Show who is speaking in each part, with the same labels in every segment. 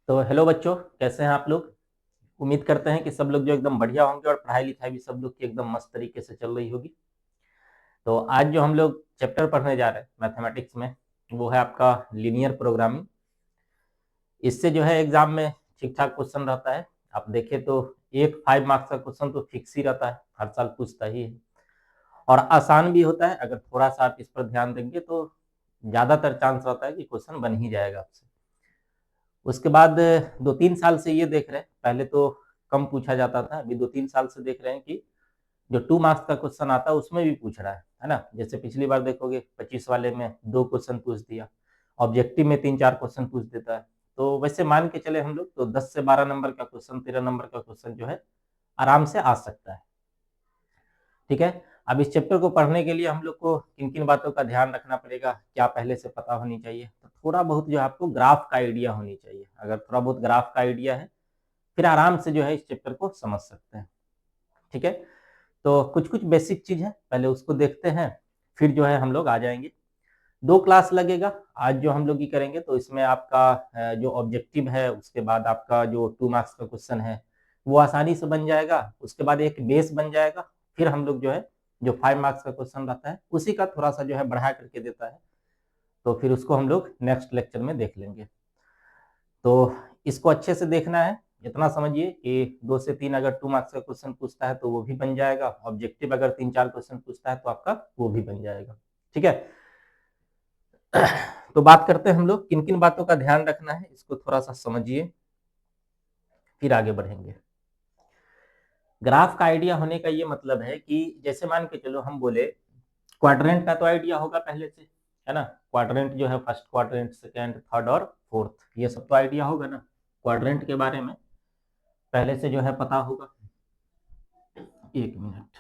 Speaker 1: तो हेलो बच्चों, कैसे हैं आप लोग। उम्मीद करते हैं कि सब लोग जो एकदम बढ़िया होंगे और पढ़ाई लिखाई भी सब लोग की एकदम मस्त तरीके से चल रही होगी। तो आज जो हम लोग चैप्टर पढ़ने जा रहे हैं मैथमेटिक्स में, वो है आपका लीनियर प्रोग्रामिंग। इससे जो है एग्जाम में ठीक ठाक क्वेश्चन रहता है। आप देखें तो एक 5 मार्क्स का क्वेश्चन तो फिक्स ही रहता है, हर साल पूछता ही है। और आसान भी होता है, अगर थोड़ा सा आप इस पर ध्यान देंगे तो ज्यादातर चांस रहता है कि क्वेश्चन बन ही जाएगा आपसे। उसके बाद 2-3 साल से ये देख रहे हैं, पहले तो कम पूछा जाता था, अभी 2-3 साल से देख रहे हैं कि जो 2 मार्क्स का क्वेश्चन आता है उसमें भी पूछ रहा है ना। जैसे पिछली बार देखोगे 25 वाले में 2 क्वेश्चन पूछ दिया, ऑब्जेक्टिव में 3-4 क्वेश्चन पूछ देता है। तो वैसे मान के चले हम लोग तो 10 से 12 नंबर का क्वेश्चन, 13 नंबर का क्वेश्चन जो है आराम से आ सकता है। ठीक है। अब इस चैप्टर को पढ़ने के लिए हम लोग को किन किन बातों का ध्यान रखना पड़ेगा, क्या पहले से पता होनी चाहिए, तो थोड़ा बहुत जो है आपको ग्राफ का आइडिया होनी चाहिए। अगर थोड़ा बहुत ग्राफ का आइडिया है फिर आराम से जो है इस चैप्टर को समझ सकते हैं। ठीक है। तो कुछ कुछ बेसिक चीज है, पहले उसको देखते हैं, फिर जो है हम लोग आ जाएंगे। 2 क्लास लगेगा आज जो हम लोग ये करेंगे। तो इसमें आपका जो ऑब्जेक्टिव है, उसके बाद आपका जो 2 मार्क्स का क्वेश्चन है वो आसानी से बन जाएगा। उसके बाद एक बेस बन जाएगा, फिर हम लोग जो है जो 5 मार्क्स का क्वेश्चन रहता है उसी का थोड़ा सा जो है बढ़ा करके देता है, तो फिर उसको हम लोग नेक्स्ट लेक्चर में देख लेंगे। तो इसको अच्छे से देखना है। इतना समझिए कि 2 से 3 अगर 2 मार्क्स का क्वेश्चन पूछता है तो वो भी बन जाएगा, ऑब्जेक्टिव अगर 3-4 क्वेश्चन पूछता है तो आपका वो भी बन जाएगा। ठीक है। तो बात करते हैं हम लोग किन किन बातों का ध्यान रखना है, इसको थोड़ा सा समझिए फिर आगे बढ़ेंगे। ग्राफ का आइडिया होने का ये मतलब है कि जैसे मान के चलो हम बोले क्वाड्रेंट का तो आइडिया होगा पहले से, है ना। क्वाड्रेंट जो है फर्स्ट क्वाड्रेंट, सेकेंड, थर्ड और फोर्थ, ये सब तो आइडिया होगा ना क्वाड्रेंट के बारे में, पहले से जो है पता होगा। एक मिनट।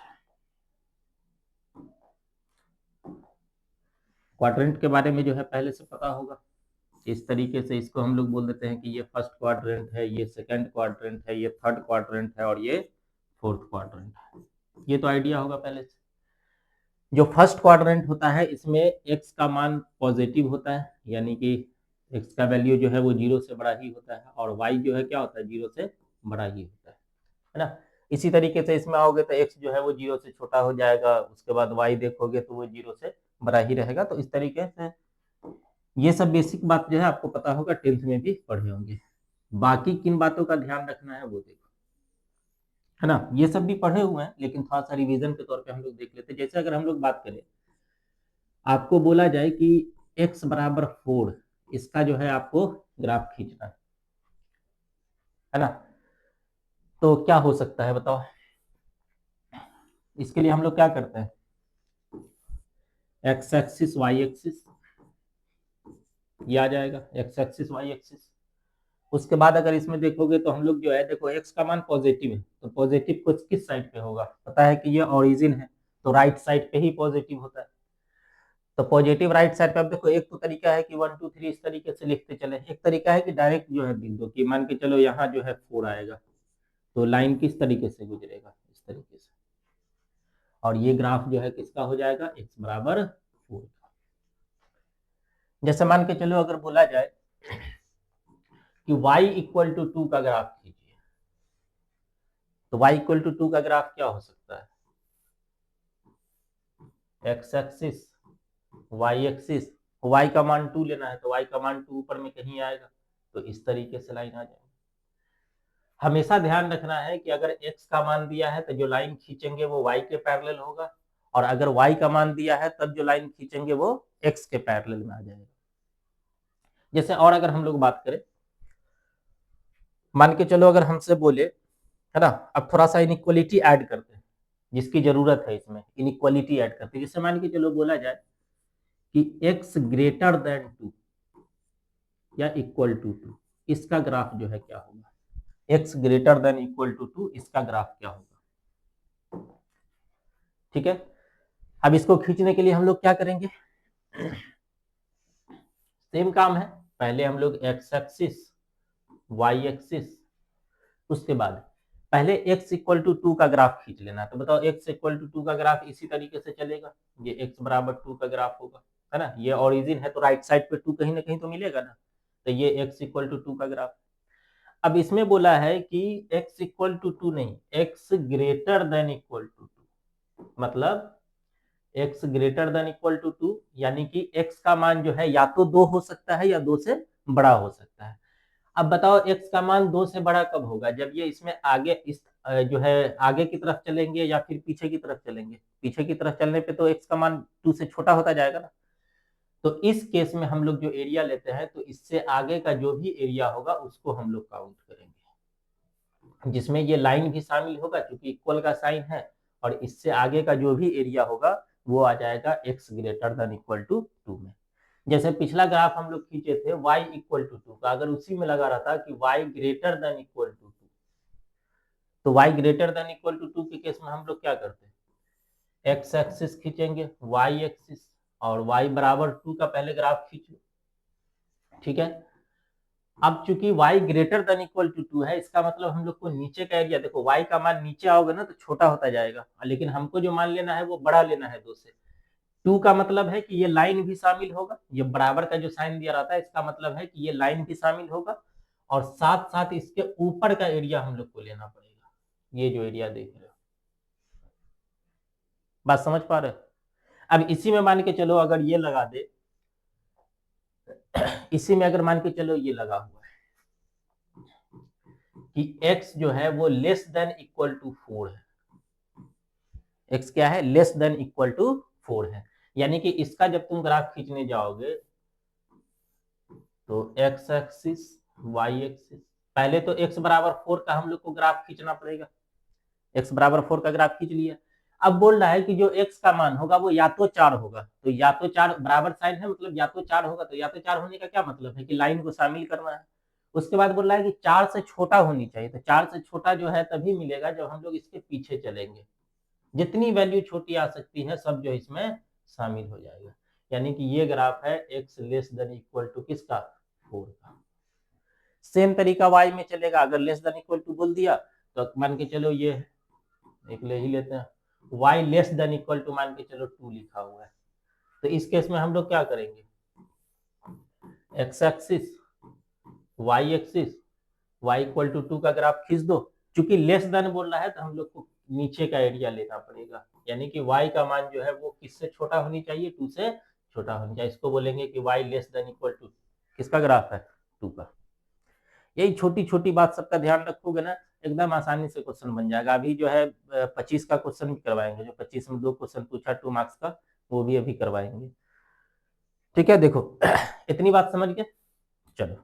Speaker 1: क्वाड्रेंट के बारे में जो है पहले से पता होगा। इस तरीके से इसको हम लोग बोल देते हैं कि ये फर्स्ट क्वाड्रेंट है, ये सेकंड क्वाड्रेंट है, ये थर्ड क्वाड्रेंट है और ये फोर्थ क्वाड्रेंट है। ये तो आइडिया होगा पहले से। जो फर्स्ट क्वाड्रेंट होता है इसमें एक्स का मान पॉजिटिव होता है, यानी कि एक्स का वैल्यू जो है वो 0 से बड़ा ही होता है, और वाई जो है क्या होता है, 0 से बड़ा ही होता है ना। इसी तरीके से इसमें आओगे तो एक्स जो है वो 0 से छोटा हो जाएगा, उसके बाद वाई देखोगे तो वो 0 से बड़ा ही रहेगा। तो इस तरीके से ये सब बेसिक बात जो है आपको पता होगा, 10th में भी पढ़े होंगे। बाकी किन बातों का ध्यान रखना है वो देखो, है ना। ये सब भी पढ़े हुए हैं लेकिन थोड़ा सा रिवीजन के तौर पे हम लोग देख लेते हैं। जैसे अगर हम लोग बात करें, आपको बोला जाए कि x बराबर 4, इसका जो है आपको ग्राफ खींचना है ना। तो क्या हो सकता है बताओ। इसके लिए हम लोग क्या करते हैं, एक्स एक्सिस वाई एक्सिस, ये आ जाएगा एक्स एक्सिस वाई एक्सिस। उसके बाद अगर इसमें देखोगे तो हम लोग जो है देखो एक्स का मान पॉजिटिव है, तो पॉजिटिव कुछ किस साइड पे होगा, पता है कि ये ओरिजिन है तो राइट साइड पे ही पॉजिटिव होता है। तो पॉजिटिव राइट साइड पे आप देखो, एक तो तरीका है कि 1 2 3 इस तरीके से लिखते चले, एक तरीका है कि डायरेक्ट जो है लिख दो कि मान के चलो यहाँ जो है 4 आएगा, तो लाइन किस तरीके से गुजरेगा, इस तरीके से, और ये ग्राफ जो है किसका हो जाएगा, एक्स बराबर 4। जैसे मान के चलो अगर बोला जाए कि y इक्वल टू 2 का ग्राफ खींचिए, तो y इक्वल टू 2 का ग्राफ क्या हो सकता है, x axis y axis, y का मान 2 लेना है तो y का मान 2 ऊपर में कहीं आएगा, तो इस तरीके से लाइन आ जाएगी। हमेशा ध्यान रखना है कि अगर x का मान दिया है तो जो लाइन खींचेंगे वो y के पैरेलल होगा, और अगर y का मान दिया है तब जो लाइन खींचेंगे वो x के पैरेलल में आ जाएगा। जैसे और अगर हम लोग बात करें, मान के चलो अगर हमसे बोले, है ना, अब थोड़ा सा इनइक्वलिटी ऐड करते हैं, जिसकी जरूरत है इसमें इनइक्वलिटी ऐड करते हैं। जैसे मान के चलो बोला जाए कि x ग्रेटर देन 2 या इक्वल टू 2, इसका ग्राफ जो है क्या होगा, x greater than equal to 2 इसका ग्राफ क्या होगा। ठीक है। अब इसको खींचने के लिए हम लोग क्या करेंगे, सेम काम है, पहले हम लोग x एक्सिस y एक्सिस, उसके बाद पहले x इक्वल टू 2 का ग्राफ खींच लेना। तो बताओ x इक्वल टू 2 का ग्राफ इसी तरीके से चलेगा, ये x बराबर 2 का ग्राफ होगा, है ना। ये ओरिजिन है तो राइट साइड पे 2 कहीं ना कहीं तो मिलेगा ना, तो ये x इक्वल टू 2 का ग्राफ। अब इसमें बोला है कि x इक्वल टू 2 नहीं, x greater than equal to 2, मतलब x greater than equal to 2, यानी कि x का मान जो है या तो 2 हो सकता है या 2 से बड़ा हो सकता है। अब बताओ x का मान 2 से बड़ा कब होगा, जब ये इसमें आगे इस जो है आगे की तरफ चलेंगे या फिर पीछे की तरफ चलेंगे। पीछे की तरफ चलने पे तो x का मान 2 से छोटा होता जाएगा ना। तो इस केस में हम लोग जो एरिया लेते हैं तो इससे आगे का जो भी एरिया होगा उसको हम लोग काउंट करेंगे, जिसमें ये लाइन भी शामिल होगा क्योंकि इक्वल का साइन है, और इससे आगे का जो भी एरिया होगा वो आ जाएगा x greater than equal to 2 में। जैसे पिछला ग्राफ हम लोग खींचे थे y इक्वल टू 2 का, अगर उसी में लगा रहता कि y greater than equal to 2, तो y greater than equal to 2 के केस में हम लोग क्या करते हैं, x एक्सिस खींचेंगे, y एक्सिस, और y बराबर 2 का पहले ग्राफ खींच लो, ठीक है। अब चूंकि y greater than equal to 2 है, इसका मतलब हम लोग को नीचे का एरिया, देखो y का मान नीचे आओगे ना तो छोटा होता जाएगा, लेकिन हमको जो मान लेना है वो बड़ा लेना है 2 से। 2 का मतलब है कि ये लाइन भी शामिल होगा, ये बराबर का जो साइन दिया रहता है इसका मतलब है कि ये लाइन भी शामिल होगा, और साथ साथ इसके ऊपर का एरिया हम लोग को लेना पड़ेगा, ये जो एरिया देख रहे हो। बात समझ पा रहे हो? अब इसी में मान के चलो अगर ये लगा दे, इसी में अगर मान के चलो ये लगा हुआ है कि x जो है वो लेस देन इक्वल टू 4 है, x क्या है, लेस देन इक्वल टू 4 है, यानी कि इसका जब तुम ग्राफ खींचने जाओगे तो x एक्सिस, y एक्सिस, पहले तो x बराबर 4 का हम लोग को ग्राफ खींचना पड़ेगा, x बराबर 4 का ग्राफ खींच लिया। अब बोल रहा है कि जो x का मान होगा वो या तो 4 होगा, तो या तो 4 बराबर साइन है मतलब या तो 4 होगा, तो या तो 4 होने का क्या मतलब है कि लाइन को शामिल करना है। उसके बाद बोल रहा है कि 4 से छोटा होनी चाहिए, तो 4 से छोटा जो है तभी मिलेगा जब हम लोग इसके पीछे चलेंगे, जितनी वैल्यू छोटी आ सकती है सब जो इसमें शामिल हो जाएगा, यानी कि ये ग्राफ है x less than equal to किसका, 4 का। सेम तरीका y में चलेगा, अगर लेस देन इक्वल टू बोल दिया तो मान के चलो ये एक ले ही लेते हैं, y less than equal to मान के चलो 2 लिखा हुआ है, तो इस केस में हम लोग क्या करेंगे, x axis, y axis, y equal to 2 का ग्राफ खींच दो, चूंकि लेस देन बोल रहा है तो हम लोग को नीचे का एरिया लेना पड़ेगा, यानी कि y का मान जो है वो किससे छोटा होनी चाहिए, 2 से छोटा होनी चाहिए, इसको बोलेंगे कि y less than equal to किसका ग्राफ है, 2 का। यही छोटी छोटी बात सबका ध्यान रखोगे ना, एकदम आसानी से क्वेश्चन बन जाएगा। अभी जो है 25 का क्वेश्चन भी करवाएंगे, जो 25 में 2 क्वेश्चन पूछा 2 मार्क्स का, वो भी अभी करवाएंगे, ठीक है। देखो इतनी बात समझ गए। चलो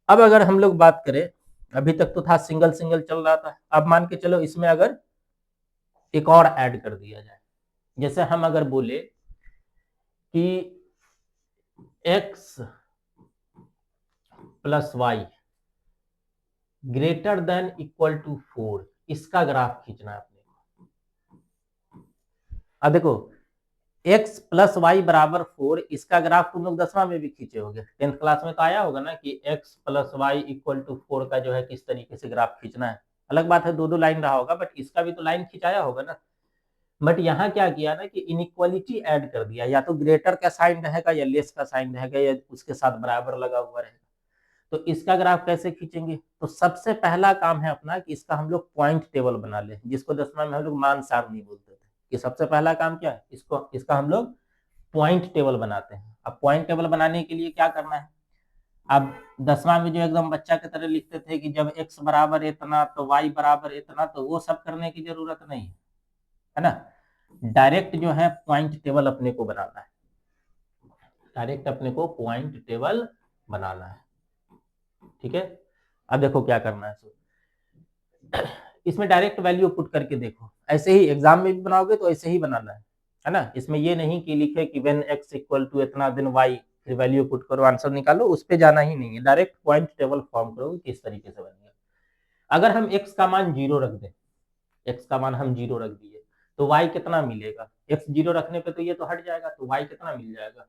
Speaker 1: अब अगर हम लोग बात करें, अभी तक तो था सिंगल सिंगल चल रहा था, अब मान के चलो इसमें अगर एक और ऐड कर दिया जाए, जैसे हम अगर बोले कि x plus y greater than equal to 4, इसका ग्राफ खींचना है अपने को। अब देखो x प्लस वाई बराबर 4, इसका ग्राफ तुम लोग 10वां में भी खींचे होगे, 10th क्लास में तो आया होगा ना कि x plus y equal to 4 का जो है किस तरीके से ग्राफ खींचना है। अलग बात है दो दो लाइन रहा होगा, बट इसका भी तो लाइन खिंचाया होगा ना। बट यहाँ क्या किया ना कि इनइक्वालिटी ऐड कर दिया, या तो ग्रेटर का साइन रहेगा या लेस का साइन रहेगा या उसके साथ बराबर लगा हुआ रहेगा। तो इसका ग्राफ कैसे खींचेंगे, तो सबसे पहला काम है अपना कि इसका हम लोग पॉइंट टेबल बना ले, जिसको 10वां में हम लोग मान सारणी बोलते थे, कि सबसे पहला काम क्या है, इसका हम लोग पॉइंट टेबल बनाते हैं। अब पॉइंट टेबल बनाने के लिए क्या करना है, अब 10वां में जो एकदम बच्चा की तरह लिखते थे कि जब x बराबर इतना तो y बराबर इतना, तो वो सब करने की जरूरत नहीं है ना। डायरेक्ट जो है पॉइंट टेबल अपने को बनाना है, डायरेक्ट अपने को पॉइंट टेबल बनाना है, ठीक है। अब देखो क्या करना है, इसमें डायरेक्ट वैल्यू पुट करके देखो, ऐसे ही एग्जाम में भी बनाओगे तो ऐसे ही बनाना है ना। इसमें ये नहीं कि लिखे कि व्हेन x इक्वल टू इतना देन y, फिर वैल्यू पुट करो आंसर निकालो, उस पे जाना ही नहीं है, डायरेक्ट पॉइंट टेबल फॉर्म करो किस तरीके से बनेगा। अगर हम x का मान 0 रख दें, x का मान हम 0 रख दिए तो y कितना मिलेगा, x 0 रखने पे तो ये तो हट जाएगा, तो y कितना मिल जाएगा,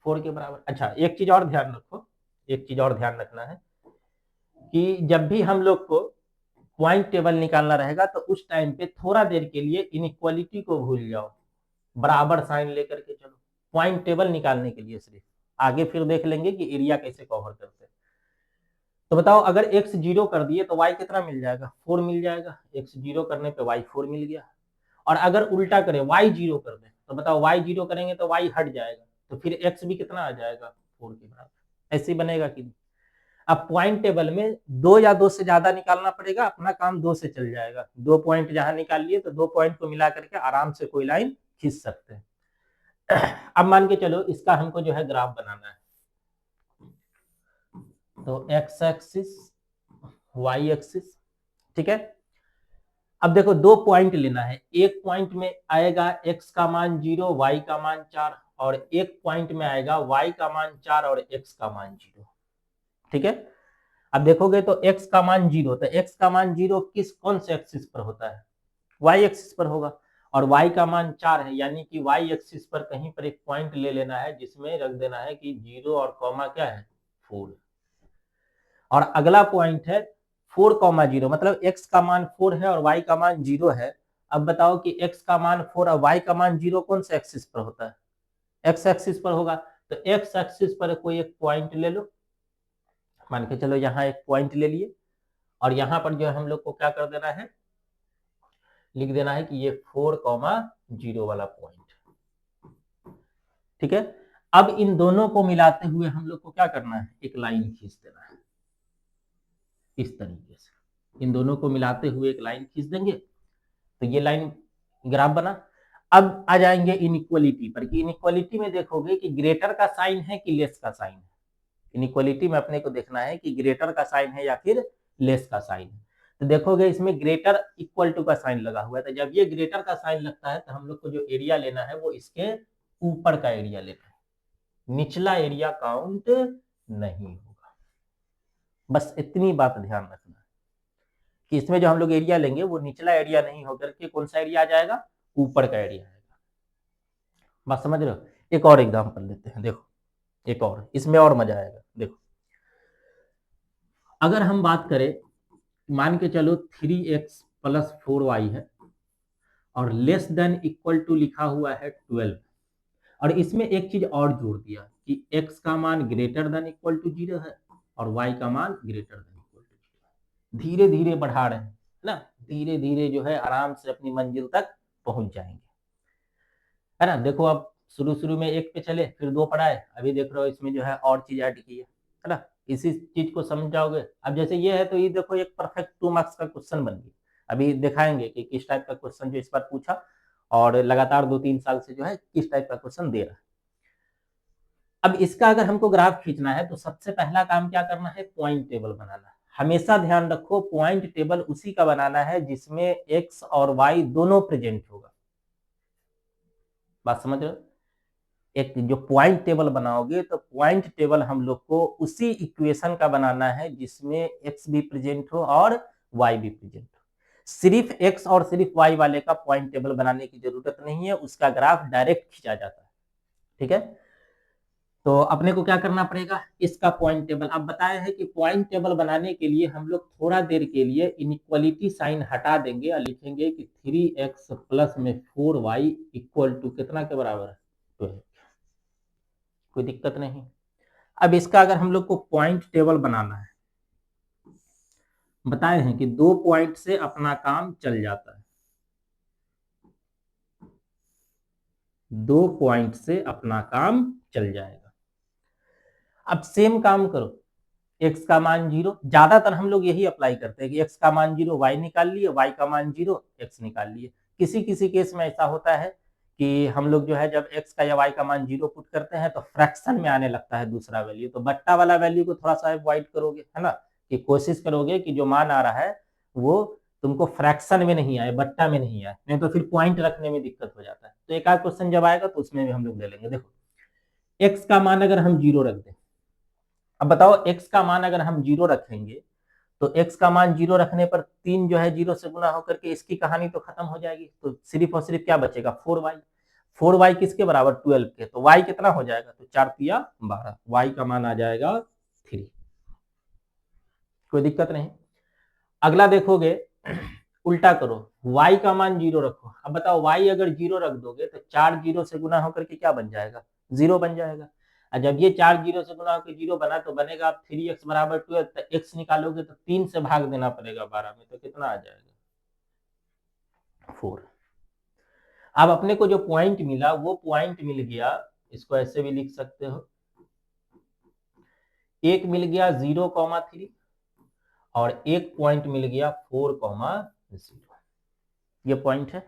Speaker 1: 4 के बराबर। अच्छा एक चीज और ध्यान रखो, एक चीज और ध्यान रखना है कि जब भी हम लोग को पॉइंट टेबल निकालना रहेगा तो उस टाइम पे थोड़ा देर के लिए इनइक्वालिटी को भूल जाओ, बराबर साइन लेकर के चलो पॉइंट टेबल निकालने के लिए सिर्फ, आगे फिर देख लेंगे कि एरिया कैसे कवर करते हैं। तो बताओ अगर x 0 कर दिए तो y कितना मिल जाएगा, 4 मिल जाएगा। x 0 करने पे y 4 मिल गया। और अगर उल्टा करें y 0 कर दें तो बताओ y 0 करेंगे तो y हट जाएगा, तो फिर x भी कितना आ जाएगा, 4 के बराबर। ऐसे ही बनेगा कि नहीं। अब पॉइंट टेबल में 2 या 2 से ज्यादा निकालना पड़ेगा, अपना काम 2 से चल जाएगा। 2 पॉइंट जहां निकाल लिए तो 2 पॉइंट को मिला करके आराम से कोई लाइन खींच सकते हैं। अब मान के चलो इसका हमको जो है ग्राफ बनाना है, तो एक्स एक्सिस वाई एक्सिस, ठीक है। अब देखो 2 पॉइंट लेना है, एक पॉइंट में आएगा x का मान 0, y का मान 4, और एक पॉइंट में आएगा y का मान 4 और x का मान 0, ठीक है। अब देखोगे तो x का मान 0, तो x का मान 0 कौन से एक्सिस पर होता है, y एक्सिस पर होगा। और y का मान 4 है, यानी कि y एक्सिस पर कहीं पर एक पॉइंट ले लेना है जिसमें रख देना है कि 0 और कॉमा क्या है, 4। और अगला पॉइंट है 4,0, मतलब x का मान 4 है और y का मान 0 है। अब बताओ कि x का मान 4 और y का मान 0 कौन से एक्सिस पर होता है, x एक्सिस पर होगा। तो x एक्सिस पर कोई एक पॉइंट ले लो, मान के चलो यहाँ एक पॉइंट ले लिए, और यहाँ पर जो है हम लोग को क्या कर देना है, लिख देना है कि ये 4,0 वाला पॉइंट, ठीक है। अब इन दोनों को मिलाते हुए हम लोग को क्या करना है, एक लाइन खींच देना है इस तरीके से। इन दोनों को मिलाते हुए एक लाइन खींच देंगे तो ये लाइन ग्राफ बना। अब आ जाएंगे इनइक्वालिटी पर, कि इनइक्वालिटी में देखोगे कि ग्रेटर का साइन है कि लेस का साइन है। इनइक्वालिटी में अपने को देखना है कि ग्रेटर का साइन है या फिर लेस का साइन है। तो देखोगे इसमें ग्रेटर इक्वल टू का साइन लगा हुआ है, तो जब ये ग्रेटर का साइन लगता है तो हम लोग को जो एरिया लेना है वो इसके ऊपर का एरिया लेना है, निचला एरिया काउंट नहीं होगा। बस इतनी बात ध्यान रखना कि इसमें जो हम लोग एरिया लेंगे वो निचला एरिया नहीं होकर के कौन सा एरिया आ जाएगा, ऊपर का एरिया आएगा। बात समझ रहे हो। एक और एग्जांपल लेते हैं, देखो एक और, इसमें और मजा आएगा। देखो अगर हम बात करें, मान के चलो 3x + 4y है और लेस देन इक्वल टू लिखा हुआ है 12, और इसमें एक चीज और जोड़ दिया कि x का मान ग्रेटर देन इक्वल टू 0 है और y का मान ग्रेटर देन इक्वल टू 0। धीरे धीरे बढ़ा रहे हैं ना, धीरे धीरे जो है आराम से अपनी मंजिल तक पहुंच जाएंगे, है ना। देखो अब शुरू शुरू में 1 पे चले, फिर 2 पढ़ाए, अभी देख रहे हो इसमें जो है और चीज ऐड की है ना। इसी चीज को समझ जाओगे। अब जैसे ये है तो ये देखो एक परफेक्ट 2 मार्क्स का क्वेश्चन बन गया। अभी दिखाएंगे कि किस टाइप का क्वेश्चन जो इस बार पूछा, और लगातार 2-3 साल से जो है किस टाइप का क्वेश्चन दे रहा है। अब इसका अगर हमको ग्राफ खींचना है तो सबसे पहला काम क्या करना है, पॉइंट टेबल बनाना है। हमेशा ध्यान रखो पॉइंट टेबल उसी का बनाना है जिसमें x और y दोनों प्रेजेंट होगा। बात समझ रहे हो। एक जो पॉइंट टेबल बनाओगे तो पॉइंट टेबल हम लोग को उसी इक्वेशन का बनाना है जिसमें x भी प्रेजेंट हो और y भी प्रेजेंट हो। सिर्फ x और सिर्फ y वाले का पॉइंट टेबल बनाने की जरूरत नहीं है, उसका ग्राफ डायरेक्ट खींचा जाता है, ठीक है। तो अपने को क्या करना पड़ेगा, इसका पॉइंट टेबल। अब बताया है कि पॉइंट टेबल बनाने के लिए हम लोग थोड़ा देर के लिए इनइक्वालिटी साइन हटा देंगे और लिखेंगे कि 3x प्लस में 4y इक्वल टू कितना के बराबर है, 12। कोई दिक्कत नहीं। अब इसका अगर हम लोग को पॉइंट टेबल बनाना है, बताए हैं कि 2 पॉइंट से अपना काम चल जाता है, 2 पॉइंट से अपना काम चल जाएगा। अब सेम काम करो, x का मान 0, ज्यादातर हम लोग यही अप्लाई करते हैं कि x का मान 0 y निकाल लिए, y का मान 0 x निकाल लिए। किसी किसी केस में ऐसा होता है कि हम लोग जो है जब x का या y का मान 0 पुट करते हैं तो फ्रैक्शन में आने लगता है दूसरा वैल्यू, तो बट्टा वाला वैल्यू को थोड़ा सा अवॉइड करोगे, है ना, कि कोशिश करोगे कि जो मान आ रहा है वो तुमको फ्रैक्शन में नहीं आए, बट्टा में नहीं आए, नहीं तो फिर पॉइंट रखने में दिक्कत हो जाता है। तो एक आध क्वेश्चन जब आएगा तो उसमें भी हम लोग ले लेंगे। देखो x का मान अगर हम 0 रख दें, अब बताओ x का मान अगर हम 0 रखेंगे तो x का मान 0 रखने पर 3 जो है 0 से गुना होकर के इसकी कहानी तो खत्म हो जाएगी, तो सिर्फ और सिर्फ क्या बचेगा, 4y। 4y किसके बराबर, 12 के, तो y कितना हो जाएगा, तो 4 तिया 12, y का मान आ जाएगा 3। कोई दिक्कत नहीं। अगला देखोगे उल्टा करो, y का मान 0 रखो। अब बताओ y अगर 0 रख दोगे तो 4 0 से गुना होकर के क्या बन जाएगा, 0 बन जाएगा। और जब ये 4 जीरो से गुना होकर 0 बना तो बनेगा आप 3x बराबर 12, तो x निकालोगे तो 3 से भाग देना पड़ेगा 12 में, तो कितना आ जाएगा 4। अब अपने को जो पॉइंट मिला वो पॉइंट मिल गया, इसको ऐसे भी लिख सकते हो, एक मिल गया 0,3 और एक पॉइंट मिल गया 4,0। ये पॉइंट है।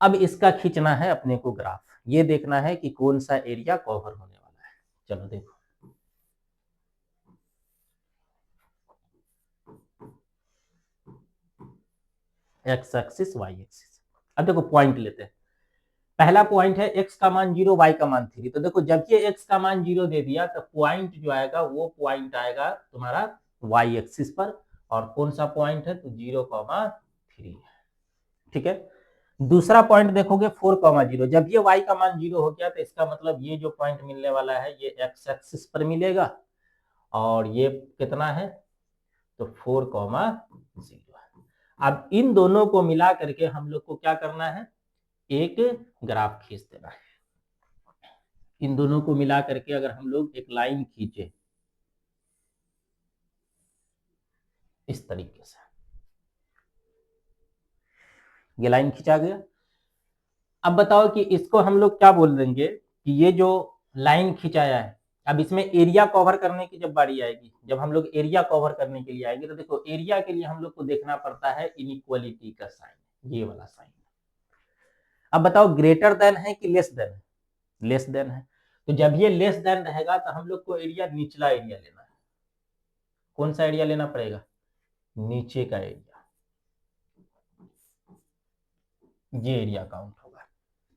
Speaker 1: अब इसका खींचना है अपने को ग्राफ, ये देखना है कि कौन सा एरिया कवर होने वाला है। चलो देखो, एक्स एक्सिस वाई एक्सिस। अब देखो पॉइंट लेते हैं। पहला पॉइंट है x का मान 0, y का मान 3। तो देखो जब ये x का मान 0 दे दिया तो पॉइंट जो आएगा वो पॉइंट आएगा तुम्हारा y एक्सिस पर, और कौन सा पॉइंट है तो 0,3 है। ठीक है। दूसरा पॉइंट देखोगे 4,0। जब ये y का मान 0 हो गया तो इसका मतलब ये जो पॉइंट मिलने वाला है ये x एक्सिस पर मिलेगा, और ये कितना है तो 4,0। अब इन दोनों को मिला करके हम लोग को क्या करना है, एक ग्राफ खींच देना है। इन दोनों को मिला करके अगर हम लोग एक लाइन खींचे इस तरीके से, ये लाइन खींचा गया। अब बताओ कि इसको हम लोग क्या बोल देंगे कि ये जो लाइन खिंचाया है, अब इसमें एरिया कवर करने की जब बारी आएगी, जब हम लोग एरिया कवर करने के लिए आएंगे तो देखो एरिया के लिए हम लोग को देखना पड़ता है इनइक्वालिटी का साइन, ये वाला साइन। अब बताओ ग्रेटर देन है कि लेस देन है, लेस देन है। तो जब ये लेस देन रहेगा तो हम लोग को एरिया निचला एरिया लेना है। कौन सा एरिया लेना पड़ेगा, नीचे का एरिया, ये एरिया काउंट होगा।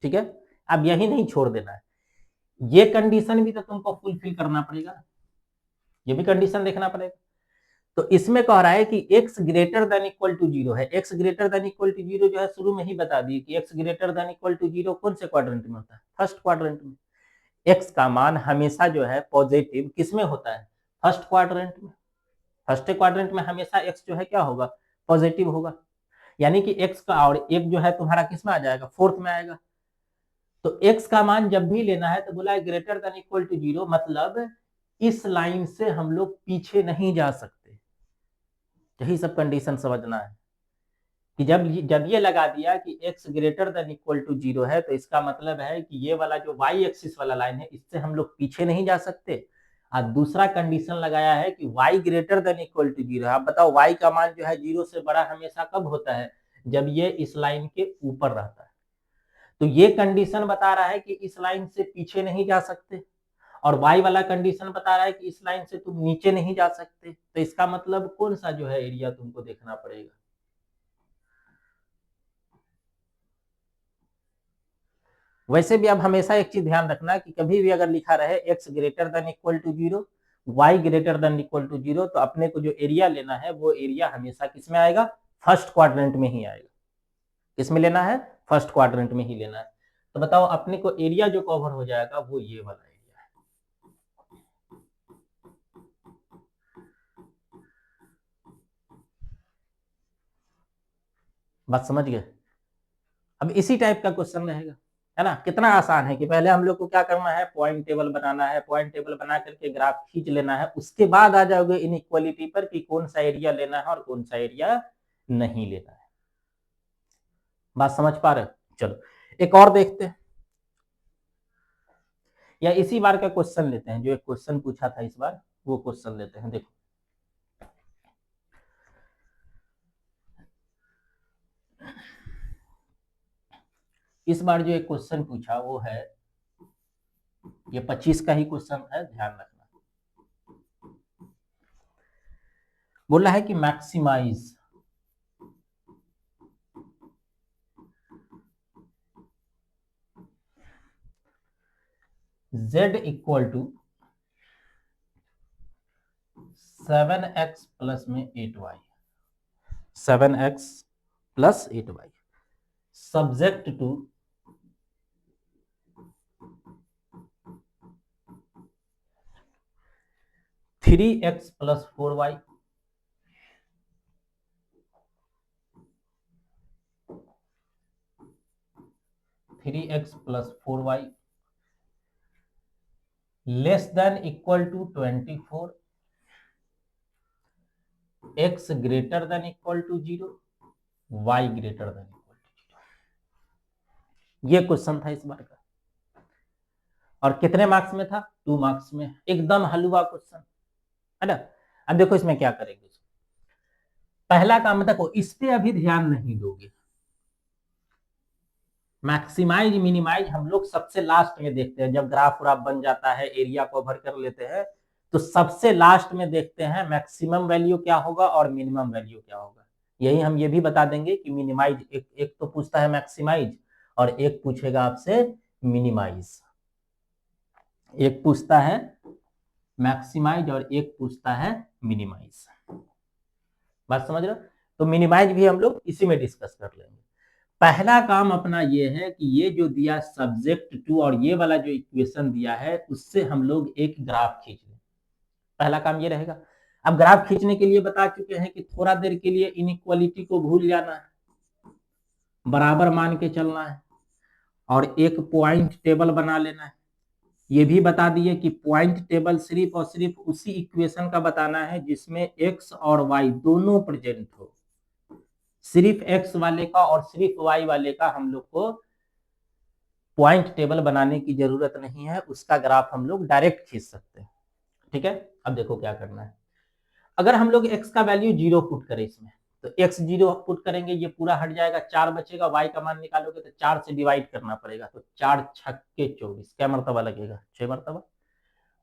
Speaker 1: ठीक है। अब यही नहीं छोड़ देना है, ये कंडीशन भी तो तुमको फुलफिल करना पड़ेगा, ये भी कंडीशन देखना पड़ेगा। तो इसमें कह रहा है कि x greater than equal to 0 है। x greater than equal to 0 जो है शुरू में ही बता दिए कि x greater than equal to 0 कौन से क्वाड्रेंट में होता है, फर्स्ट क्वाड्रेंट में। x का मान हमेशा जो है पॉजिटिव किस में होता है, फर्स्ट क्वाड्रेंट में। फर्स्ट क्वाड्रेंट में हमेशा x जो है क्या होगा, पॉजिटिव होगा। यानी कि x का और एक जो है तुम्हारा किस में आ जाएगा, फोर्थ में आएगा। तो x का मान जब भी लेना है तो बोला है ग्रेटर देन इक्वल टू 0, मतलब इस लाइन से हम लोग पीछे नहीं जा सकते। यही सब कंडीशन समझना है कि जब ये लगा दिया कि x greater than equal to 0 है तो इसका मतलब है कि ये वाला जो y एक्सिस वाला लाइन है इससे हम लोग पीछे नहीं जा सकते। और दूसरा कंडीशन लगाया है कि y greater than equal to 0 है। आप बताओ y का मान जो है 0 से बड़ा हमेशा कब होता है, जब ये इस लाइन के ऊपर रहता है। तो ये कंडीशन बता रहा है कि इस लाइन से पीछे नहीं जा सकते, और y वाला कंडीशन बता रहा है कि इस लाइन से तुम नीचे नहीं जा सकते। तो इसका मतलब कौन सा जो है एरिया तुमको देखना पड़ेगा। वैसे भी अब हमेशा एक चीज ध्यान रखना कि कभी भी अगर लिखा रहे x greater than equal to 0, y greater than equal to 0, तो अपने को जो एरिया लेना है वो एरिया हमेशा किस में आएगा, फर्स्ट क्वाड्रेंट में ही आएगा। किस में लेना है, फर्स्ट क्वाड्रेंट में ही लेना है। तो बताओ अपने को एरिया जो कवर हो जाएगा वो ये वाला एरिया है। बात समझ गए। अब इसी टाइप का क्वेश्चन रहेगा, है ना। कितना आसान है कि पहले हम लोग को क्या करना है, पॉइंट टेबल बनाना है, पॉइंट टेबल बना करके ग्राफ खींच लेना है, उसके बाद आ जाओगे इनइक्वालिटी पर कि कौन सा एरिया लेना है और कौन सा एरिया नहीं लेना है। बात समझ पा रहे हो। चलो एक और देखते हैं, या इसी बार का क्वेश्चन लेते हैं, जो एक क्वेश्चन पूछा था इस बार वो क्वेश्चन लेते हैं। देखो इस बार जो एक क्वेश्चन पूछा वो है, ये 25 का ही क्वेश्चन है, ध्यान रखना। बोला है कि maximise z equal to 7x plus में 8y, 7x plus 8y subject to 3x plus 4y, 3x plus 4y less than equal to 24, x greater than equal to 0, y greater than equal to 0। ये question था इस बार का, और कितने marks में था? 2 marks में। एकदम हलवा क्वेश्चन है ना। अब देखो इसमें क्या करेंगे। पहला काम देखो, इस पे अभी ध्यान नहीं दोगे। मैक्सिमाइज मिनिमाइज हम लोग सबसे लास्ट में देखते हैं, जब ग्राफ व्राफ बन जाता है, एरिया कवर कर लेते हैं, तो सबसे लास्ट में देखते हैं मैक्सिमम वैल्यू क्या होगा और मिनिमम वैल्यू क्या होगा। यही हम ये भी बता देंगे कि मिनिमाइज एक तो पूछता है मैक्सिमाइज, और एक पूछेगा आपसे मिनिमाइज। एक पूछता है मैक्सिमाइज और एक पूछता है मिनिमाइज। बात समझ रहे हो? तो मिनिमाइज भी हम लोग इसी में डिस्कस कर लेंगे। पहला काम अपना ये है कि ये जो दिया सब्जेक्ट टू और ये वाला जो इक्वेशन दिया है, उससे हम लोग एक ग्राफ खींच लें। पहला काम ये रहेगा। अब ग्राफ खींचने के लिए बता चुके हैं कि थोड़ा देर के लिए इनइक्वालिटी को भूल जाना है, बराबर मान के चलना है, और एक पॉइंट टेबल बना लेना है। ये भी बता दिए कि पॉइंट टेबल सिर्फ और सिर्फ उसी इक्वेशन का बताना है जिसमें एक्स और वाई दोनों प्रेजेंट हो। सिर्फ एक्स वाले का और सिर्फ वाई वाले का हम लोग को पॉइंट टेबल बनाने की जरूरत नहीं है, उसका ग्राफ हम लोग डायरेक्ट खींच सकते हैं। ठीक है, अब देखो क्या करना है। अगर हम लोग x का वैल्यू 0 पुट करें इसमें, तो x 0 पुट करेंगे, ये पूरा हट जाएगा, 4 बचेगा। y का मान निकालोगे तो 4 से डिवाइड करना पड़ेगा, तो 4 छक्के 24, क्या मरतबा लगेगा? 6 मरतबा।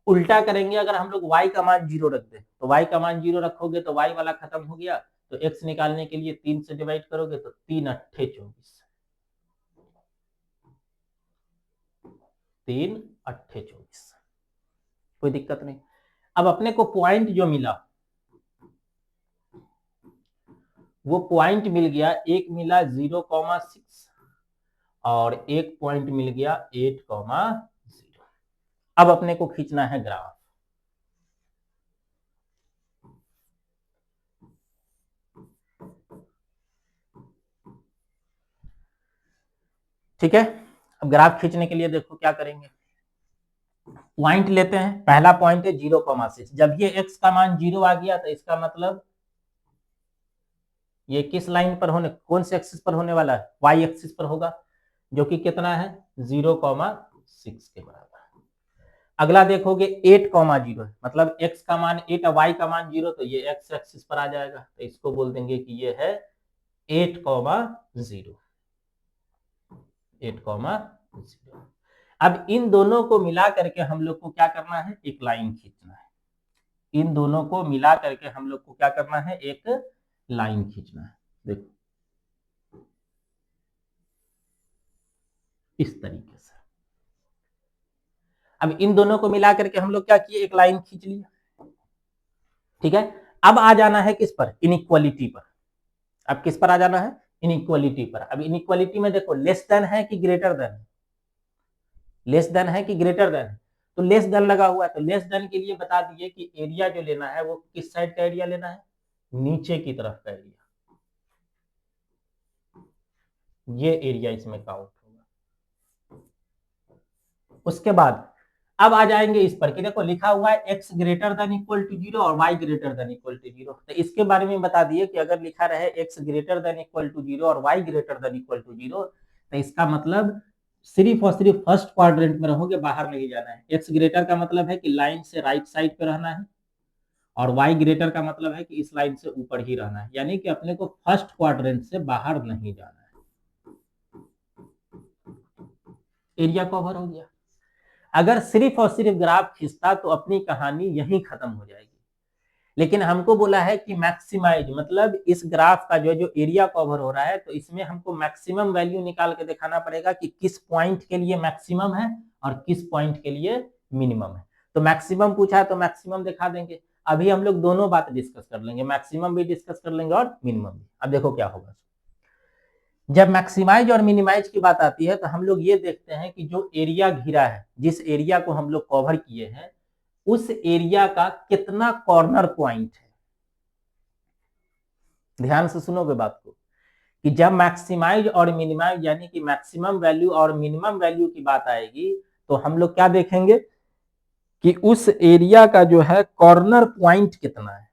Speaker 1: उल्टा करेंगे, अगर हम लोग y का मान 0 रख दें, तो y का मान 0 रखोगे तो y वाला खत्म हो गया, तो x निकालने के लिए 3 से डिवाइड करोगे तो 3 अट्ठे 24, 3 अट्ठे 24, कोई दिक्कत नहीं। अब अपने को पॉइंट जो मिला, वो पॉइंट मिल गया, एक मिला 0,6 और एक पॉइंट मिल गया 8,0। अब अपने को खींचना है ग्राफ। ठीक है, अब ग्राफ खींचने के लिए देखो क्या करेंगे। पॉइंट लेते हैं, पहला पॉइंट है 0,6। जब ये x का मान 0 आ गया तो इसका मतलब ये किस लाइन पर होने, कौन से एक्सिस पर होने वाला है? y एक्सिस पर होगा, जो कि कितना है? 0,6 के बराबर। अगला देखोगे 8,0 है, मतलब x का मान 8 और y का मान 0, तो ये x एक्सिस पर आ जाएगा, तो इसको बोल देंगे कि ये है 8,0। 8,0। अब इन दोनों को मिला करके हम लोग को क्या करना है? एक लाइन खींचना है। इन दोनों को मिला करके हम लोग को क्या करना है? एक लाइन खींचना है। देखो इस तरीके से। अब इन दोनों को मिला करके हम लोग क्या किए? एक लाइन खींच लिया। ठीक है, अब आ जाना है किस पर? इनइक्वालिटी पर। अब किस पर आ जाना है? इनइक्वालिटी पर। अब इनइक्वालिटी में देखो, लेस देन है कि ग्रेटर देन है? लेस देन है कि ग्रेटर देन है? तो लेस देन लगा हुआ है, तो लेस देन के लिए बता दिए कि एरिया जो लेना है वो किस साइड का एरिया लेना है? नीचे की तरफ का एरिया। ये एरिया इसमें काउंट होगा। उसके बाद अब आ जाएंगे इस पर कि देखो लिखा हुआ है x greater than equal to 0 और y greater than equal to 0। तो इसके बारे में बता दिए कि अगर लिखा रहे x greater than equal to 0 और y greater than equal to 0, तो इसका मतलब सिर्फ और सिर्फ फर्स्ट क्वाड्रेंट में रहोगे, बाहर नहीं जाना है। x ग्रेटर का मतलब है कि लाइन से राइट साइड पे रहना है, और y ग्रेटर का मतलब है कि इस लाइन से ऊपर ही रहना है, यानी कि अपने को फर्स्ट क्वाड्रेंट से बाहर नहीं जाना है। एरिया कवर हो गया। अगर सिर्फ और सिर्फ ग्राफ खींचता तो अपनी कहानी यहीं खत्म हो जाएगी, लेकिन हमको बोला है कि मैक्सिमाइज, मतलब इस ग्राफ का जो एरिया कवर हो रहा है, तो इसमें हमको मैक्सिमम वैल्यू निकाल के दिखाना पड़ेगा कि किस पॉइंट के लिए मैक्सिमम है और किस पॉइंट के लिए मिनिमम है। तो मैक्सिमम पूछा है तो मैक्सिमम दिखा देंगे। अभी हम लोग दोनों बात डिस्कस कर लेंगे, मैक्सिमम भी डिस्कस कर लेंगे और मिनिमम भी। अब देखो क्या होगा। जब मैक्सिमाइज और मिनिमाइज की बात आती है तो हम लोग ये देखते हैं कि जो एरिया घिरा है, जिस एरिया को हम लोग कवर किए हैं, उस एरिया का कितना कॉर्नर पॉइंट है। ध्यान से सुनोगे बात को, कि जब मैक्सिमाइज और मिनिमाइज यानी कि मैक्सिमम वैल्यू और मिनिमम वैल्यू की बात आएगी, तो हम लोग क्या देखेंगे कि उस एरिया का जो है कॉर्नर पॉइंट कितना है,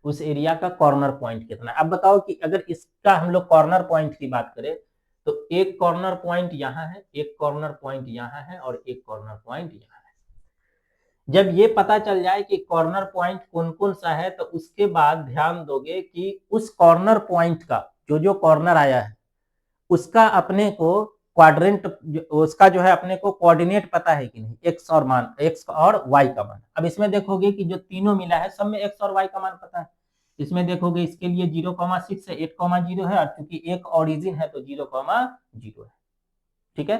Speaker 1: उस एरिया का कॉर्नर पॉइंट कितना है। अब बताओ कि अगर इसका हम लोग कॉर्नर पॉइंट की बात करें तो एक कॉर्नर पॉइंट यहां है, एक कॉर्नर पॉइंट यहां है और एक कॉर्नर पॉइंट यहां है। जब ये पता चल जाए कि कॉर्नर पॉइंट कौन कौन सा है तो उसके बाद ध्यान दोगे कि उस कॉर्नर पॉइंट का जो जो कॉर्नर आया है उसका अपने को क्वाड्रेंट, उसका जो है अपने को कोऑर्डिनेट पता है कि नहीं, एक्स और मान, एक्स और वाई का मान। अब इसमें देखोगे कि जो तीनों मिला है सब में एक्स और वाई का मान पता है। इसमें देखोगे इसके लिए 0,6 है, 8,0 है और क्योंकि एक ओरिजिन है तो 0,0 है। ठीक है,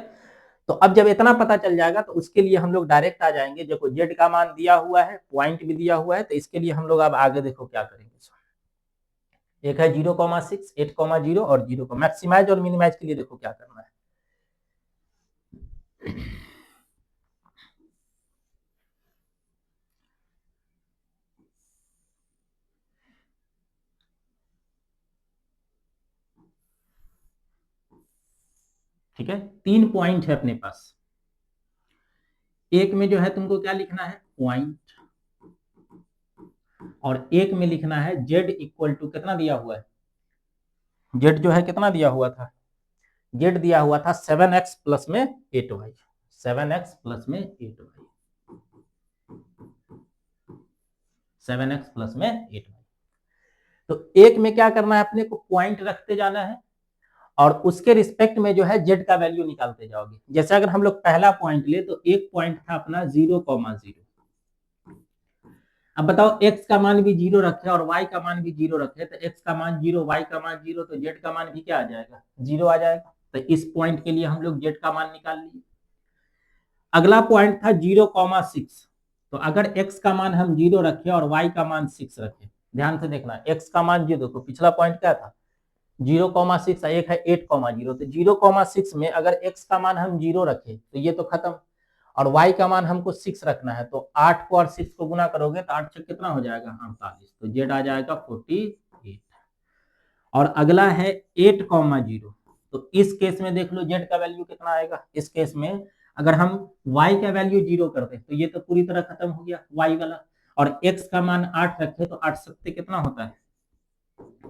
Speaker 1: तो अब जब इतना पता चल जाएगा तो उसके लिए हम लोग डायरेक्ट आ जाएंगे। देखो जेड का मान दिया हुआ है, पॉइंट भी दिया हुआ है, तो इसके लिए हम लोग अब आगे देखो क्या करेंगे। एक है 0,6, 8,0 और 0 को मैक्सिमाइज और मिनिमाइज के लिए देखो क्या करना है। ठीक है, 3 पॉइंट है अपने पास। एक में जो है तुमको क्या लिखना है, पॉइंट, और एक में लिखना है z इक्वल टू कितना दिया हुआ है, z जो है कितना दिया हुआ था, z दिया हुआ था 7x प्लस में 8y, 7x प्लस में 8y, 7x प्लस में 8y। तो एक में क्या करना है, अपने को पॉइंट रखते जाना है और उसके रिस्पेक्ट में जो है z का वैल्यू निकालते जाओगे। जैसे अगर हम लोग पहला पॉइंट ले तो एक पॉइंट था अपना 0,0। अब बताओ x का मान भी 0 रखे और y का मान भी 0 रखे, तो x का मान 0, y का मान 0, तो z का मान भी क्या आ जाएगा, 0 आ जाएगा। तो इस पॉइंट के लिए हम लोग z का मान निकाल लिए। अगला पॉइंट था 0,6, तो अगर x का मान हम 0 रखे और y का मान 6 रखे, ध्यान से देखना, x का मान 0, देखो पिछला पॉइंट क्या था 0,6, एक है 8,0, तो 0,6 में अगर x का मान हम 0 रखे तो ये तो खत्म, और y का मान हमको 6 रखना है, तो 8 को और 6 को गुना करोगे तो 8 6 कितना हो जाएगा, 48, तो z आ जाएगा 48। और अगला है 8,0, तो इस केस में देख लो z का वैल्यू कितना आएगा। इस केस में अगर हम y का वैल्यू 0 कर दे तो ये तो पूरी तरह खत्म हो गया y वाला, और x का मान 8 रखे तो 8 सत्ते कितना होता है,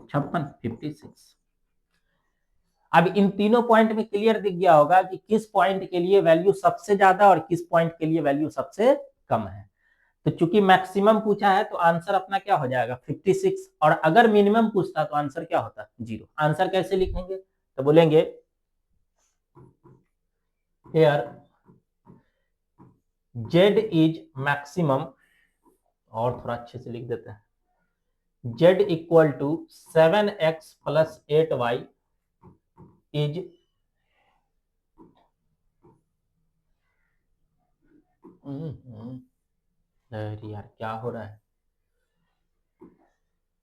Speaker 1: 56, 56। अब इन तीनों पॉइंट में क्लियर दिख गया होगा कि किस पॉइंट के लिए वैल्यू सबसे ज्यादा और किस पॉइंट के लिए वैल्यू सबसे कम है। तो चूंकि मैक्सिमम पूछा है तो आंसर अपना क्या हो जाएगा 56, और अगर मिनिमम पूछता तो आंसर क्या होता, 0। आंसर कैसे लिखेंगे, तो बोलेंगे हियर z इज मैक्सिमम, और थोड़ा अच्छे से लिख देते हैं, z equal to 7x plus 8y is अरे यार क्या हो रहा है,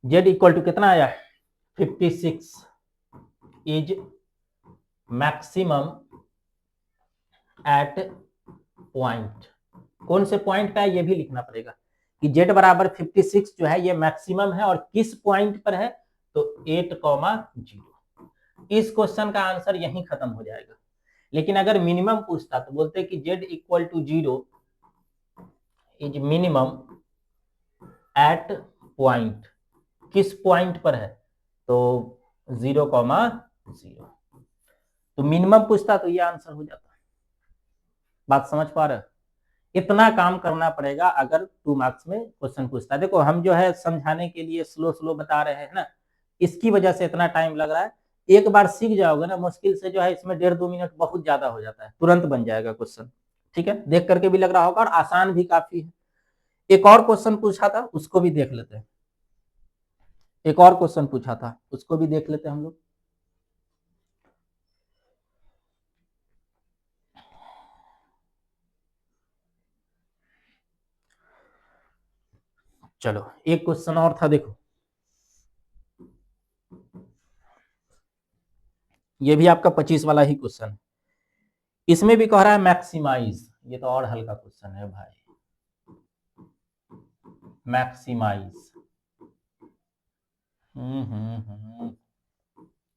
Speaker 1: z इक्वल टू कितना आया 56 इज मैक्सिमम एट पॉइंट। कौन से पॉइंट का है ये भी लिखना पड़ेगा कि z बराबर 56 जो है ये मैक्सिमम है और किस पॉइंट पर है, तो 8,0। इस क्वेश्चन का आंसर यहीं खत्म हो जाएगा। लेकिन अगर मिनिमम पूछता तो बोलते कि z equal to 0 is minimum at point, किस पॉइंट पर है, तो 0,0। तो मिनिमम पूछता तो ये आंसर हो जाता। बात समझ पा रहे हो, इतना काम करना पड़ेगा अगर 2 मार्क्स में क्वेश्चन पूछता है। देखो हम जो है समझाने के लिए स्लो स्लो बता रहे हैं ना, इसकी वजह से इतना टाइम लग रहा है। एक बार सीख जाओगे ना, मुश्किल से जो है इसमें 1.5-2 मिनट बहुत ज्यादा हो जाता है, तुरंत बन जाएगा क्वेश्चन। ठीक है, देख करके भी लग रहा होगा और आसान भी काफी है। एक और क्वेश्चन पूछा था उसको भी देख लेते हैं, एक और क्वेश्चन पूछा था उसको भी देख लेते हैं हम लोग। चलो एक क्वेश्चन और था, देखो ये भी आपका 25 वाला ही क्वेश्चन है। इसमें भी कह रहा है मैक्सिमाइज, ये तो और हल्का क्वेश्चन है भाई, मैक्सिमाइज।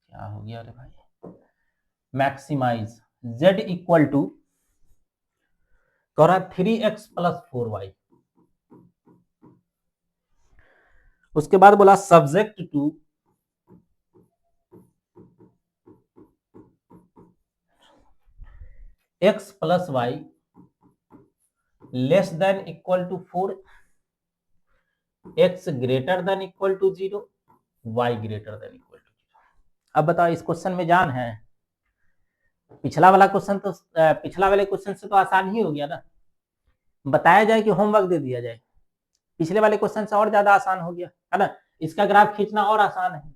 Speaker 1: क्या हो गया रे भाई, मैक्सिमाइज z इक्वल टू कह रहा 3x प्लस 4y। उसके बाद बोला subject to x plus y less than equal to 4, x greater than equal to 0, y greater than equal to 0। अब बताओ इस क्वेश्चन में जान है? पिछला वाला क्वेश्चन तो पिछला वाले क्वेश्चन से तो आसान ही हो गया ना। बताया जाए कि होमवर्क दे दिया जाए, पिछले वाले क्वेश्चन से और ज्यादा आसान हो गया है ना। इसका ग्राफ खींचना और आसान है।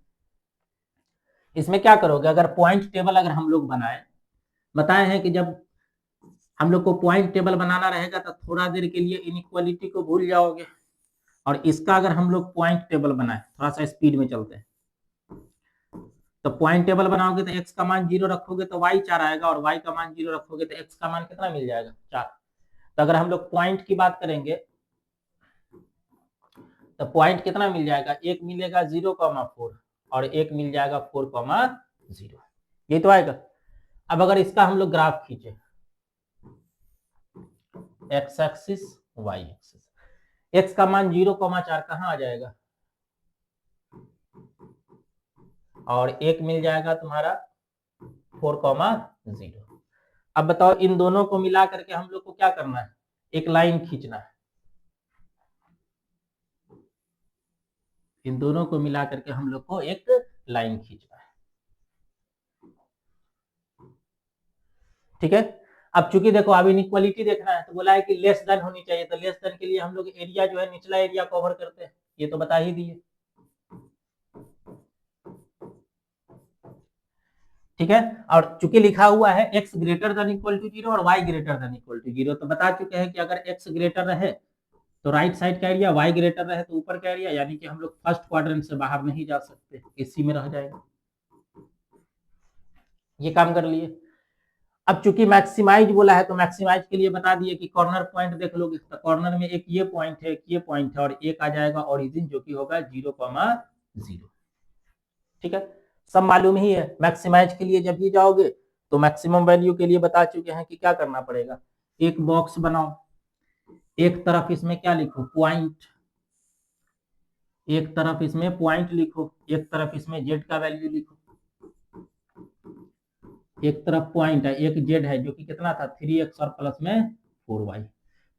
Speaker 1: इसमें क्या करोगे, अगर पॉइंट टेबल अगर हम लोग बनाए, बताए हैं कि जब हम लोग को पॉइंट टेबल बनाना रहेगा तो थोड़ा देर के लिए इनइक्वालिटी को भूल जाओगे, और इसका अगर हम लोग पॉइंट टेबल बनाए, थोड़ा सा स्पीड में चलते हैं, तो पॉइंट टेबल बनाओगे तो x का मान 0 रखोगे तो y 4 आएगा, और y का मान 0 रखोगे तो x का मान कितना मिल जाएगा, 4। तो अगर हम लोग पॉइंट की बात करेंगे तो पॉइंट कितना मिल जाएगा, एक मिलेगा 0,4 और एक मिल जाएगा 4,0। ये तो आएगा। अब अगर इसका हम लोग ग्राफ खींचे, x axis y axis, x का मान 0,4 कहाँ आ जाएगा, और एक मिल जाएगा तुम्हारा 4,0। अब बताओ इन दोनों को मिला करके हम लोग को क्या करना है, एक लाइन खींचना है। इन दोनों को मिला करके हम लोग को एक लाइन खींचना है, ठीक है। अब चूंकि देखो अब इनइक्वालिटी देखना है, तो बोला है कि लेस देन होनी चाहिए, तो लेस देन के लिए हम लोग एरिया जो है निचला एरिया कवर करते हैं, ये तो बता ही दिए, ठीक है। और चूंकि लिखा हुआ है x greater than equal to 0 और y greater than equal to 0, तो बता चुके हैं कि अगर x ग्रेटर रहे तो राइट साइड का एरिया, y ग्रेटर रहे तो ऊपर का एरिया, यानी कि हम लोग फर्स्ट क्वाड्रेंट से बाहर नहीं जा सकते, इसी में रह जाएगा। ये काम कर लिए। अब चूंकि मैक्सिमाइज बोला है तो मैक्सिमाइज के लिए बता दिए कि कॉर्नर पॉइंट देख लोगे तो कॉर्नर में एक ये पॉइंट है, एक ये पॉइंट है, और एक आ जाएगा ओरिजिन जो कि होगा 0,0, ठीक है। सब मालूम ही है। मैक्सिमाइज के लिए जब भी जाओगे तो मैक्सिमम वैल्यू के लिए बता चुके हैं कि क्या करना पड़ेगा, एक बॉक्स बनाओ, एक तरफ इसमें क्या लिखो, पॉइंट, एक तरफ इसमें पॉइंट लिखो, एक तरफ इसमें जेड का वैल्यू लिखो। एक तरफ पॉइंट है, एक जेड है जो कि कितना था 3x और प्लस में 4y।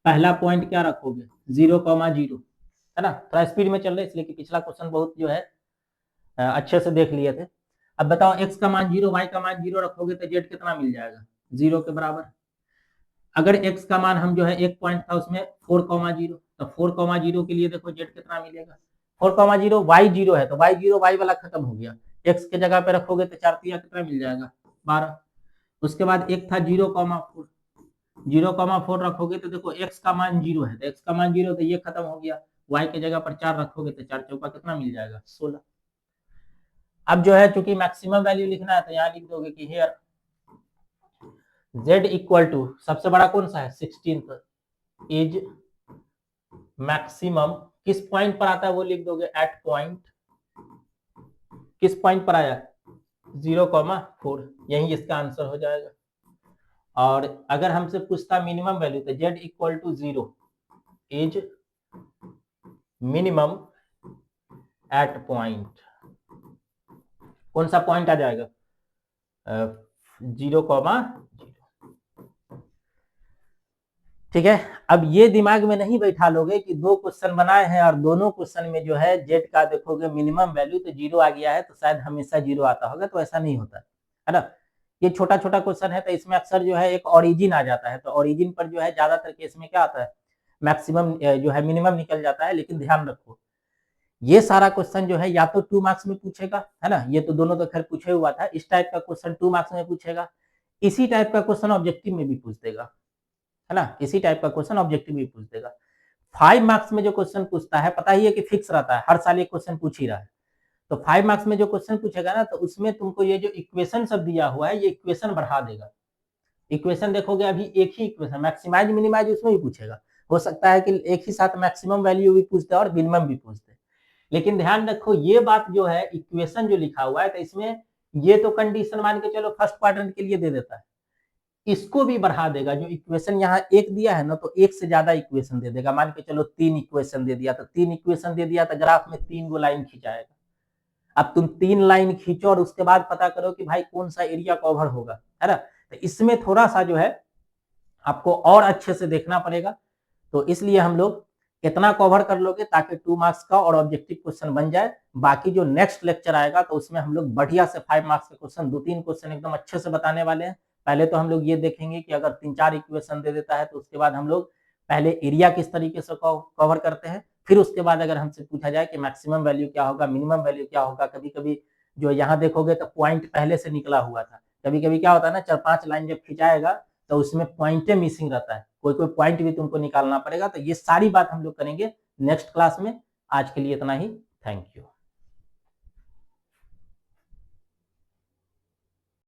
Speaker 1: पहला पॉइंट क्या रखोगे 0,0, है ना। थोड़ा स्पीड में चल रहे इसलिए कि पिछला क्वेश्चन बहुत जो है अच्छे से देख लिए थे। अब बताओ x का मान 0, y का मान 0 रखोगे तो z कितना मिल जाएगा, 0 के बराबर। अगर x का मान हम जो है एक पॉइंट था उसमें 4,0, तो 4,0 के लिए देखो z कितना मिलेगा, 4,0, y 0 है तो y 0 y वाला खत्म हो गया, x के जगह पे रखोगे तो 4 कितना मिल जाएगा 12। उसके बाद एक था 0,4, 0,4 रखोगे तो देखो x का मान 0 है तो x का मान 0 तो ये खत्म हो गया, y के जगह पर 4 रखोगे तो 4 चौका कितना मिल जाएगा 16। अब जो है चूंकि मैक्सिमम वैल्यू लिखना है तो यहाँ लिख दोगे कि हियर z इक्वल टू सबसे बड़ा कौन सा है 16th इज मैक्सिमम, किस पॉइंट पर आता है वो लिख दोगे एट पॉइंट, किस पॉइंट पर आया 0,4, यही इसका आंसर हो जाएगा। और अगर हमसे पूछता मिनिमम वैल्यू तो z equal to 0 is minimum at point, कौन सा पॉइंट आ जाएगा 0,0, ठीक है। अब ये दिमाग में नहीं बैठा लोगे कि दो क्वेश्चन बनाए हैं और दोनों क्वेश्चन में जो है जेड का देखोगे मिनिमम वैल्यू तो 0 आ गया है तो शायद हमेशा 0 आता होगा, तो ऐसा नहीं होता है ना। ये छोटा छोटा क्वेश्चन है तो इसमें अक्सर जो है एक ओरिजिन आ जाता है, तो ओरिजिन पर जो है ज्यादातर केस में क्या आता है मैक्सिमम जो है मिनिमम निकल जाता है। लेकिन ध्यान रखो ये सारा क्वेश्चन जो है या तो 2 मार्क्स में पूछेगा, है ना, ये तो दोनों तो खैर पूछे हुआ था, इस टाइप का क्वेश्चन 2 मार्क्स में पूछेगा, इसी टाइप का क्वेश्चन ऑब्जेक्टिव में भी पूछ देगा, है ना, इसी टाइप का क्वेश्चन ऑब्जेक्टिव में पूछ देगा। 5 मार्क्स में जो क्वेश्चन पूछता है पता ही है कि फिक्स रहता है, हर साल ये क्वेश्चन पूछ ही रहा है। तो 5 मार्क्स में जो क्वेश्चन पूछेगा ना तो उसमें तुमको ये जो इक्वेशन सब दिया हुआ है ये इक्वेशन बढ़ा देगा। इक्वेशन देखोगे अभी एक ही इक्वेशन मैक्सिमाइज मिनिमाइज उसमें भी पूछेगा, हो सकता है कि एक ही साथ मैक्सिमम वैल्यू भी पूछ दे और मिनिमम भी पूछ दे। लेकिन ध्यान रखो ये बात जो है इक्वेशन जो लिखा हुआ है तो इसमें ये तो कंडीशन मान के चलो फर्स्ट क्वाड्रेंट के लिए दे देता है, इसको भी बढ़ा देगा। जो इक्वेशन यहाँ एक दिया है ना, तो एक से ज्यादा इक्वेशन दे देगा। मान के चलो 3 इक्वेशन दे दिया, तो 3 इक्वेशन दे दिया तो ग्राफ में 3 गो लाइन खिंचाएगा। अब तुम 3 लाइन खींचो और उसके बाद पता करो कि भाई कौन सा एरिया कवर होगा, है ना। तो इसमें थोड़ा सा जो है आपको और अच्छे से देखना पड़ेगा। तो इसलिए हम लोग इतना कवर कर लोगे ताकि 2 मार्क्स का और ऑब्जेक्टिव क्वेश्चन बन जाए। बाकी जो नेक्स्ट लेक्चर आएगा तो उसमें हम लोग बढ़िया से 5 मार्क्स के क्वेश्चन, 2-3 क्वेश्चन एकदम अच्छे से बताने वाले हैं। पहले तो हम लोग ये देखेंगे कि अगर 3-4 इक्वेशन दे देता है तो उसके बाद हम लोग पहले एरिया किस तरीके से कवर करते हैं, फिर उसके बाद अगर हमसे पूछा जाए कि मैक्सिमम वैल्यू क्या होगा, मिनिमम वैल्यू क्या होगा। कभी कभी जो यहाँ देखोगे तो पॉइंट पहले से निकला हुआ था। कभी कभी क्या होता है ना, 4-5 लाइन जब खिंचाएगा तो उसमें पॉइंटे मिसिंग रहता है, कोई कोई पॉइंट भी तुमको निकालना पड़ेगा। तो ये सारी बात हम लोग करेंगे नेक्स्ट क्लास में। आज के लिए इतना ही। Thank you.